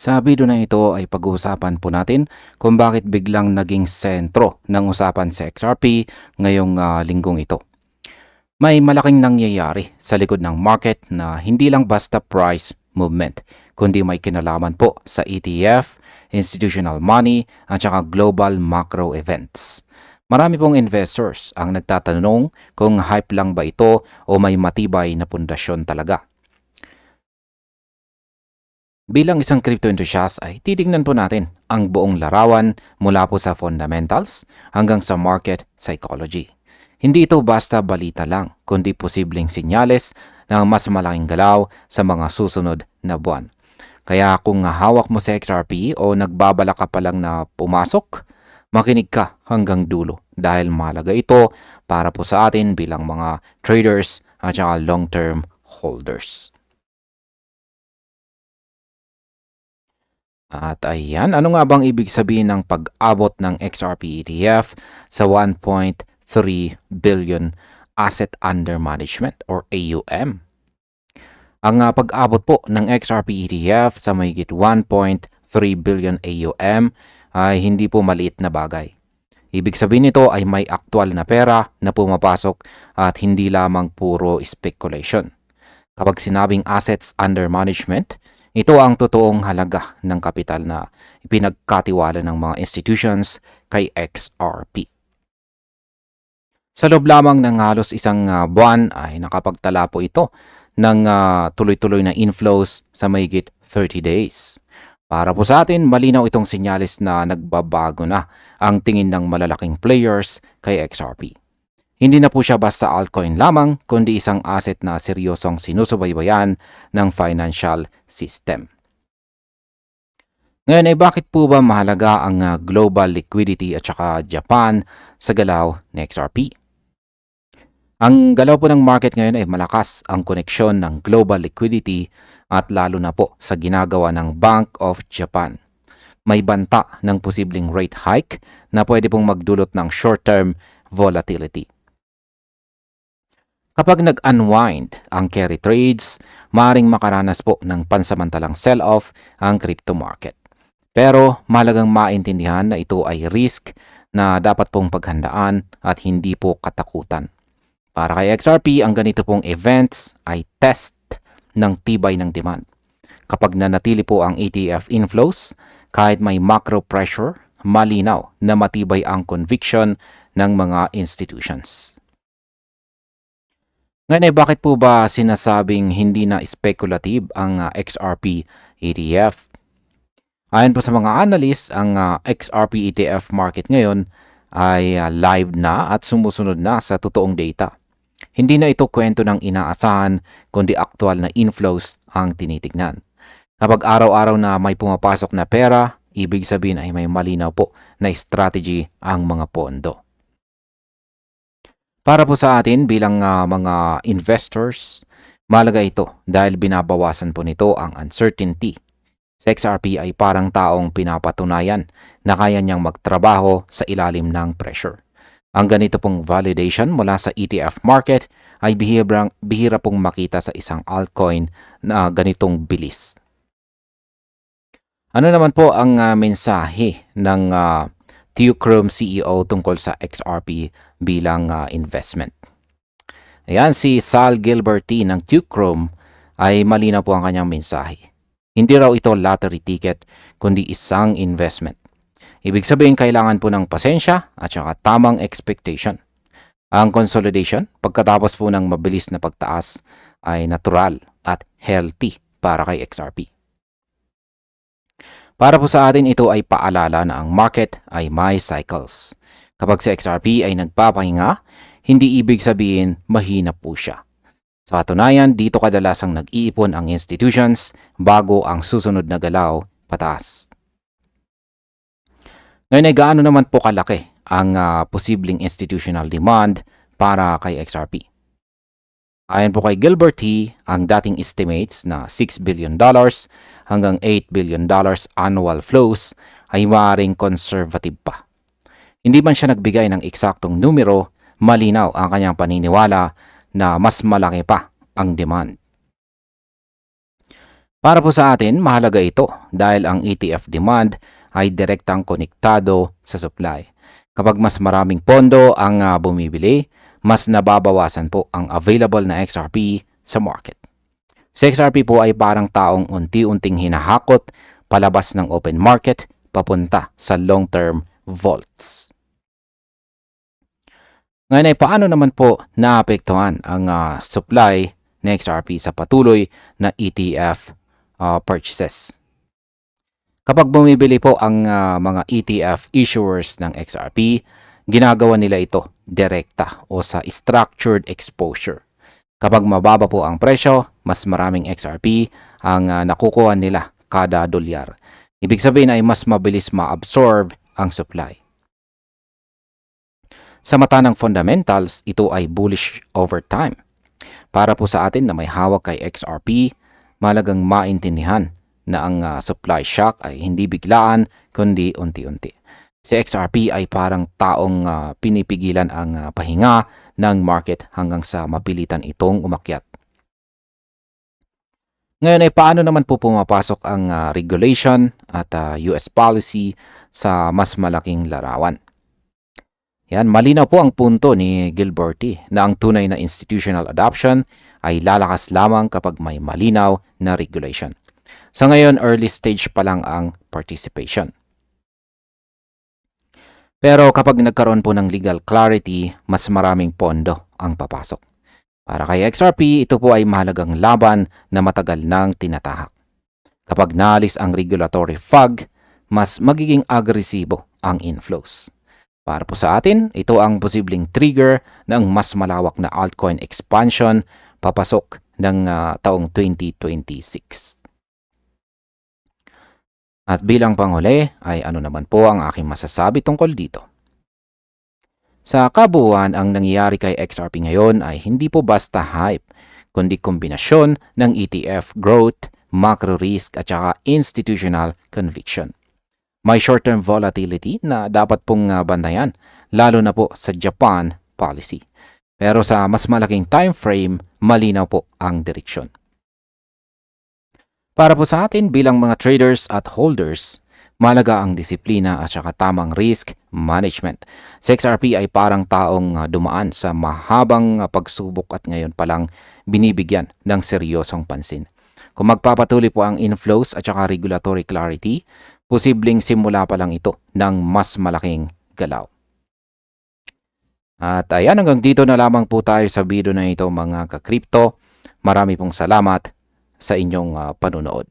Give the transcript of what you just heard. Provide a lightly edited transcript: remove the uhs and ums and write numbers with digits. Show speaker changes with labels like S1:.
S1: Sa video na ito ay pag-uusapan po natin kung bakit biglang naging sentro ng usapan sa XRP ngayong linggong ito. May malaking nangyayari sa likod ng market na hindi lang basta price movement, kundi may kinalaman po sa ETF, institutional money at saka global macro events. Marami pong investors ang nagtatanong kung hype lang ba ito o may matibay na pundasyon talaga. Bilang isang crypto enthusiast ay titignan po natin ang buong larawan mula po sa fundamentals hanggang sa market psychology. Hindi ito basta balita lang, kundi posibleng sinyales ng mas malaking galaw sa mga susunod na buwan. Kaya kung hawak mo sa XRP o nagbabala ka pa lang na pumasok, makinig ka hanggang dulo dahil mahalaga ito para po sa atin bilang mga traders at saka long-term holders. At ayan, ano nga bang ibig sabihin ng pag-abot ng XRP ETF sa 1.3 billion asset under management or AUM? Ang pag-abot po ng XRP ETF sa mahigit 1.3 billion AUM ay hindi po maliit na bagay. Ibig sabihin nito ay may aktual na pera na pumapasok at hindi lamang puro speculation. Kapag sinabing assets under management, ito ang totoong halaga ng kapital na ipinagkatiwala ng mga institutions kay XRP. Sa loob lamang ng halos isang buwan ay nakapagtala po ito ng tuloy-tuloy na inflows sa mahigit 30 days. Para po sa atin, malinaw itong sinyalis na nagbabago na ang tingin ng malalaking players kay XRP. Hindi na po siya basta altcoin lamang, kundi isang asset na seryosong sinusubaybayan ng financial system. Ngayon ay bakit po ba mahalaga ang global liquidity at saka Japan sa galaw ng XRP? Ang galaw po ng market ngayon ay malakas ang koneksyon ng global liquidity at lalo na po sa ginagawa ng Bank of Japan. May banta ng posibleng rate hike na pwede pong magdulot ng short-term volatility. Kapag nag-unwind ang carry trades, maaaring makaranas po ng pansamantalang sell-off ang crypto market. Pero mahalagang maintindihan na ito ay risk na dapat pong paghandaan at hindi po katakutan. Para kay XRP, ang ganito pong events ay test ng tibay ng demand. Kapag nanatili po ang ETF inflows, kahit may macro pressure, malinaw na matibay ang conviction ng mga institutions. Ngayon ay bakit po ba sinasabing hindi na speculative ang XRP ETF? Ayon po sa mga analysts, ang XRP ETF market ngayon ay live na at sumusunod na sa totoong data. Hindi na ito kwento ng inaasahan, kundi aktual na inflows ang tinitignan. Kapag araw-araw na may pumapasok na pera, ibig sabihin ay may malinaw po na strategy ang mga pondo. Para po sa atin bilang mga investors, mahalaga ito dahil binabawasan po nito ang uncertainty. Sa XRP ay parang taong pinapatunayan na kaya niyang magtrabaho sa ilalim ng pressure. Ang ganito pong validation mula sa ETF market ay bihira pong makita sa isang altcoin na ganitong bilis. Ano naman po ang mensahe ng Teucrum CEO tungkol sa XRP bilang investment? Ayan, si Sal Gilberty ng Teucrum ay malinaw po ang kanyang mensahe. Hindi raw ito lottery ticket, kundi isang investment. Ibig sabihin, kailangan po ng pasensya at saka tamang expectation. Ang consolidation, pagkatapos po ng mabilis na pagtaas, ay natural at healthy para kay XRP. Para po sa atin, ito ay paalala na ang market ay may cycles. Kapag sa XRP ay nagpapahinga, hindi ibig sabihin mahina po siya. Sa katunayan, dito kadalasang nag-iipon ang institutions bago ang susunod na galaw pataas. Ngayon ay gaano naman po kalaki ang posibleng institutional demand para kay XRP? Ayon po kay Gilbert T., ang dating estimates na $6 billion hanggang $8 billion annual flows ay maaaring conservative pa. Hindi man siya nagbigay ng eksaktong numero, malinaw ang kanyang paniniwala na mas malaki pa ang demand. Para po sa atin, mahalaga ito dahil ang ETF demand ay direktang konektado sa supply. Kapag mas maraming pondo ang bumibili, mas nababawasan po ang available na XRP sa market. Si XRP po ay parang taong unti-unting hinahakot palabas ng open market papunta sa long-term vaults. Ngayon ay paano naman po naapektuhan ang supply ng XRP sa patuloy na ETF purchases? Kapag bumibili po ang mga ETF issuers ng XRP, ginagawa nila ito direkta o sa structured exposure. Kapag mababa po ang presyo, mas maraming XRP ang nakukuha nila kada dolyar. Ibig sabihin ay mas mabilis ma-absorb ang supply. Sa mata ng fundamentals, ito ay bullish over time. Para po sa atin na may hawak kay XRP, malagang maintindihan na ang supply shock ay hindi biglaan kundi unti-unti. Si XRP ay parang taong pinipigilan ang pahinga ng market hanggang sa mapilitan itong umakyat. Ngayon ay paano naman po pumapasok ang regulation at US policy sa mas malaking larawan? Yan, malinaw po ang punto ni Gilberti na ang tunay na institutional adoption ay lalakas lamang kapag may malinaw na regulation. Sa ngayon, early stage pa lang ang participation. Pero kapag nagkaroon po ng legal clarity, mas maraming pondo ang papasok. Para kay XRP, ito po ay mahalagang laban na matagal nang tinatahak. Kapag naalis ang regulatory fog, mas magiging agresibo ang inflows. Para po sa atin, ito ang posibleng trigger ng mas malawak na altcoin expansion papasok ng taong 2026. At bilang panghuli ay ano naman po ang aking masasabi tungkol dito. Sa kabuuan, ang nangyayari kay XRP ngayon ay hindi po basta hype, kundi kombinasyon ng ETF growth, macro risk at saka institutional conviction. May short-term volatility na dapat pong bantayan, lalo na po sa Japan policy. Pero sa mas malaking time frame, malinaw po ang direksyon. Para po sa atin bilang mga traders at holders, mahalaga ang disiplina at saka tamang risk management. Si XRP ay parang taong dumaan sa mahabang pagsubok at ngayon palang binibigyan ng seryosong pansin. Kung magpapatuloy po ang inflows at saka regulatory clarity, posibleng simula pa lang ito ng mas malaking galaw. At ayan, hanggang dito na lamang po tayo sa video na ito mga ka-crypto. Marami pong salamat sa inyong panunood.